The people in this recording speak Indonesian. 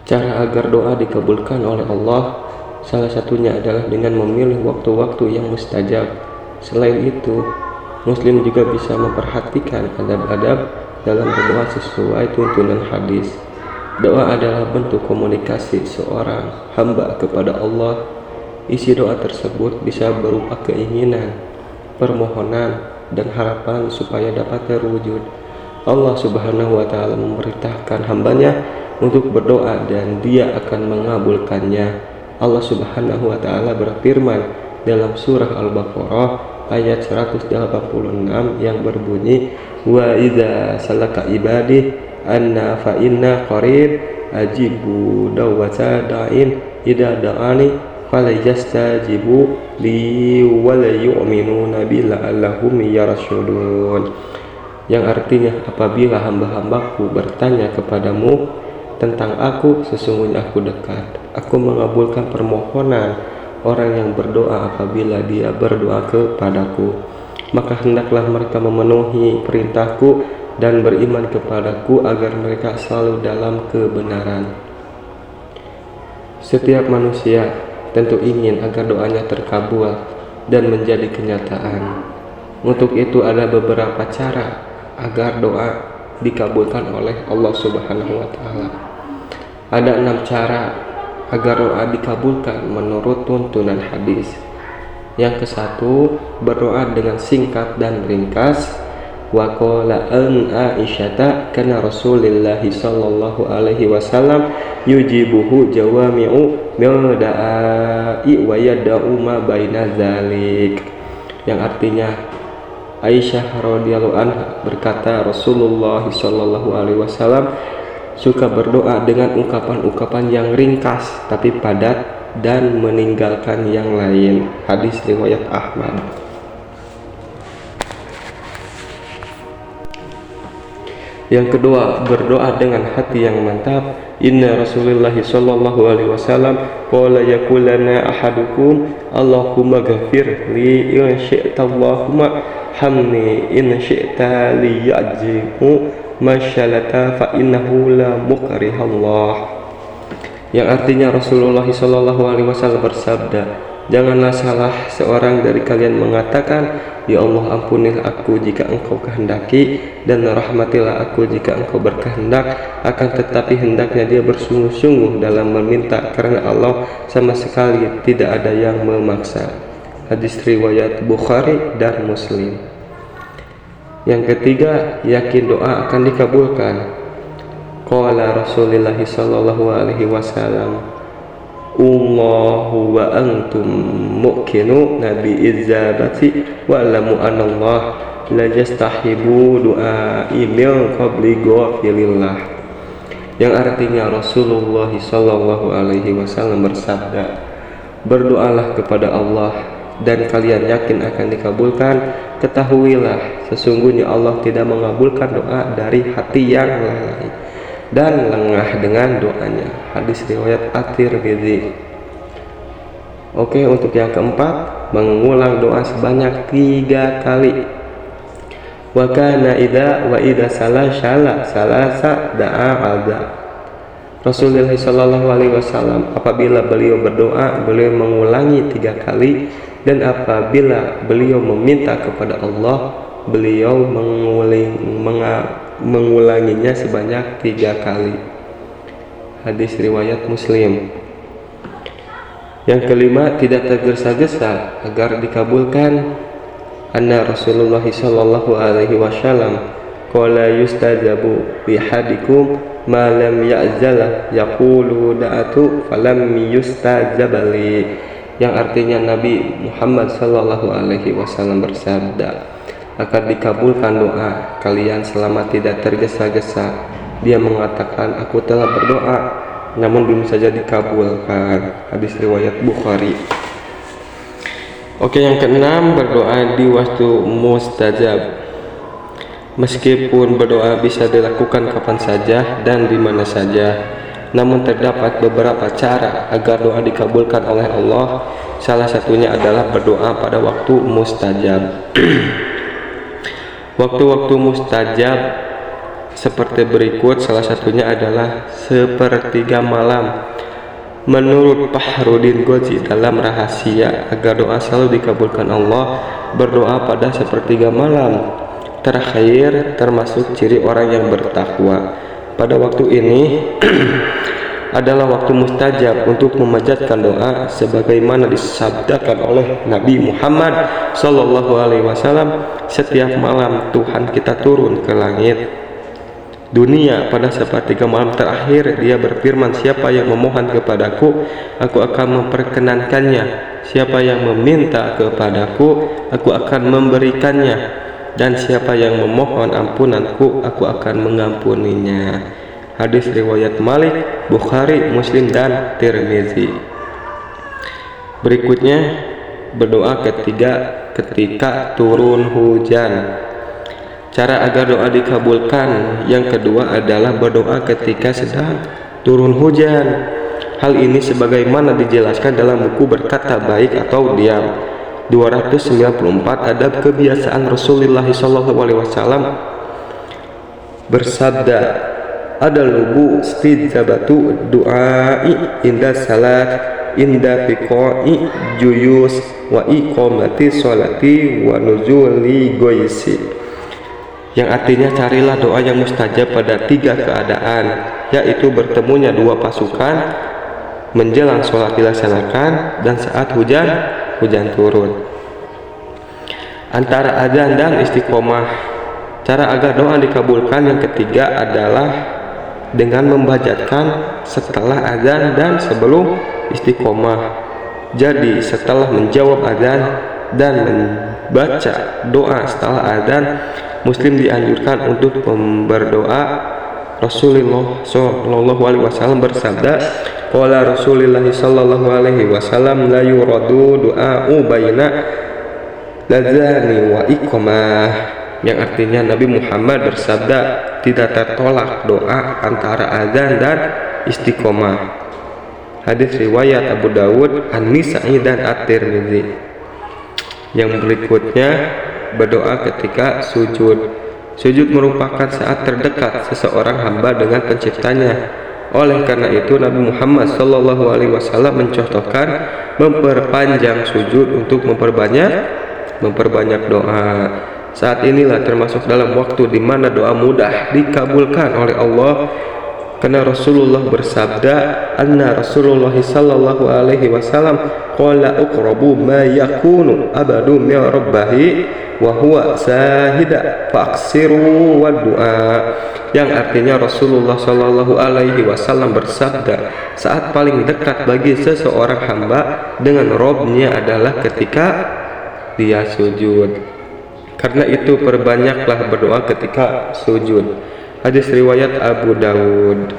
Cara agar doa dikabulkan oleh Allah, salah satunya adalah dengan memilih waktu-waktu yang mustajab. Selain itu, Muslim juga bisa memperhatikan adab-adab dalam berdoa sesuai tuntunan hadis. Doa adalah bentuk komunikasi seorang hamba kepada Allah. Isi doa tersebut bisa berupa keinginan, permohonan, dan harapan supaya dapat terwujud. Allah Subhanahu wa Ta'ala memerintahkan hambanya untuk berdoa dan Dia akan mengabulkannya. Allah Subhanahu wa Ta'ala berfirman dalam surah Al-Baqarah ayat 186 yang berbunyi, wa idza salaka ibadi anna fa inna qarib ajibu dawwata da'in idza da'ani falayastajibu li wa la yu'minuna billahi la'allahum yarshudun, yang artinya apabila hamba-hambaku bertanya kepadamu tentang aku, sesungguhnya aku dekat. Aku mengabulkan permohonan orang yang berdoa apabila dia berdoa kepadaku. Maka hendaklah mereka memenuhi perintahku dan beriman kepadaku agar mereka selalu dalam kebenaran. Setiap manusia tentu ingin agar doanya terkabul dan menjadi kenyataan. Untuk itu ada beberapa cara agar doa dikabulkan oleh Allah Subhanahu wa Ta'ala. Ada 6 cara agar doa dikabulkan menurut tuntunan hadis. Yang ke-1, berdoa dengan singkat dan ringkas. Wa qala an Aisyata kana Rasulullah sallallahu alaihi wasallam yujibuhu jawami'u da'i wa yad'u ma baina dzalik, yang artinya Aisyah radhiyallahu anha berkata, Rasulullah sallallahu alaihi wasallam suka berdoa dengan ungkapan-ungkapan yang ringkas tapi padat dan meninggalkan yang lain. Hadis riwayat Ahmad. Yang kedua, berdoa dengan hati yang mantap. Inna Rasulullah sallallahu alaihi wasallam qala yaqulana ahadukum Allahumma ghafir li in syi'ta Allahumma hamni in syi'ta li ya'jimu masyalata fa innahu la mukrihallah, yang artinya Rasulullah sallallahu alaihi wasallam bersabda, janganlah salah seorang dari kalian mengatakan, ya Allah ampunilah aku jika engkau kehendaki dan rahmatilah aku jika engkau berkehendak, akan tetapi hendaknya dia bersungguh-sungguh dalam meminta karena Allah sama sekali tidak ada yang memaksa. Hadis riwayat Bukhari dan Muslim. Yang ketiga, yakin doa akan dikabulkan. Qala Rasulullah sallallahu alaihi wasallam, Allahu wa antum muqinu nabi izabati wa lamu anallah la yastahibu du'a min qabli ghafilillah, yang artinya Rasulullah sallallahu alaihi wasallam bersabda, berdoalah kepada Allah dan kalian yakin akan dikabulkan. Ketahuilah sesungguhnya Allah tidak mengabulkan doa dari hati yang lalai dan lengah dengan doanya. Hadis riwayat At-Tirmidzi. Oke, untuk yang keempat, mengulang doa sebanyak 3 kali. Wa kana idza salasa da'a alda. Rasulullah sallallahu alaihi wasallam apabila beliau berdoa, beliau mengulangi 3 kali, dan apabila beliau meminta kepada Allah, beliau mengulanginya sebanyak 3 kali. Hadis riwayat Muslim. Yang kelima, tidak tergesa-gesa agar dikabulkan. Anna Rasulullah sallallahu alaihi wasallam qala yustajabu bi hadikum ma lam ya'zala yaqulu da'atu falam yustajabali, yang artinya Nabi Muhammad sallallahu alaihi wasallam bersabda, akan dikabulkan doa kalian selama tidak tergesa-gesa. Dia mengatakan, aku telah berdoa namun belum saja dikabulkan. Hadis riwayat Bukhari. Oke, yang keenam, berdoa di waktu mustajab. Meskipun berdoa bisa dilakukan kapan saja dan di mana saja, namun terdapat beberapa cara agar doa dikabulkan oleh Allah. Salah satunya adalah berdoa pada waktu mustajab. Waktu-waktu mustajab seperti berikut, salah satunya adalah sepertiga malam. Menurut Fakhruddin Gozi dalam Rahasia agar doa selalu dikabulkan Allah, berdoa pada sepertiga malam terakhir termasuk ciri orang yang bertakwa. Pada waktu ini adalah waktu mustajab untuk memanjatkan doa sebagaimana disabdakan oleh Nabi Muhammad SAW, setiap malam Tuhan kita turun ke langit dunia pada sepertiga malam terakhir. Dia berfirman, siapa yang memohon kepadaku, aku akan memperkenankannya. Siapa yang meminta kepadaku, aku akan memberikannya. Dan siapa yang memohon ampunanku, aku akan mengampuninya. Hadis riwayat Malik, Bukhari, Muslim, dan Tirmizi. Berikutnya, berdoa ketiga ketika turun hujan. Cara agar doa dikabulkan yang kedua adalah berdoa ketika sedang turun hujan. Hal ini sebagaimana dijelaskan dalam buku Berkata Baik atau Diam 294 Adab Kebiasaan Rasulullah SAW bersabda, ada lubu istijabatu du'ai inda salat inda fiqai juyus wa iqamati sholati wa nuzuli goisi, yang artinya carilah doa yang mustajab pada tiga keadaan, yaitu bertemunya dua pasukan, menjelang sholat dilaksanakan, dan saat hujan turun. Antara adzan dan istiqomah. Cara agar doa dikabulkan yang ketiga adalah dengan membacakan setelah adzan dan sebelum istiqomah. Jadi setelah menjawab adzan dan membaca doa setelah adzan, Muslim dianjurkan untuk berdoa. Rasulullah SAW bersabda, qala Rasulullah SAW, la yuradu du'a'u baina ladzani wa iqamah, yang artinya Nabi Muhammad bersabda, tidak tertolak doa antara azan dan istiqomah. Hadis riwayat Abu Dawud, An-Nisa'i, dan At-Tirmizi. Yang berikutnya, berdoa ketika sujud. Sujud merupakan saat terdekat seseorang hamba dengan penciptanya. Oleh karena itu Nabi Muhammad SAW mencontohkan memperpanjang sujud untuk memperbanyak doa. Saat inilah termasuk dalam waktu di mana doa mudah dikabulkan oleh Allah, karena Rasulullah bersabda, anna Rasulullah sallallahu alaihi wasallam qala uqrabu ma yakunu abadu min rabbihi wa huwa sahida faqsiru wa du'a, yang artinya Rasulullah sallallahu alaihi wasallam bersabda, saat paling dekat bagi seseorang hamba dengan Robnya adalah ketika dia sujud. Karena itu perbanyaklah berdoa ketika sujud. Hadis riwayat Abu Dawud.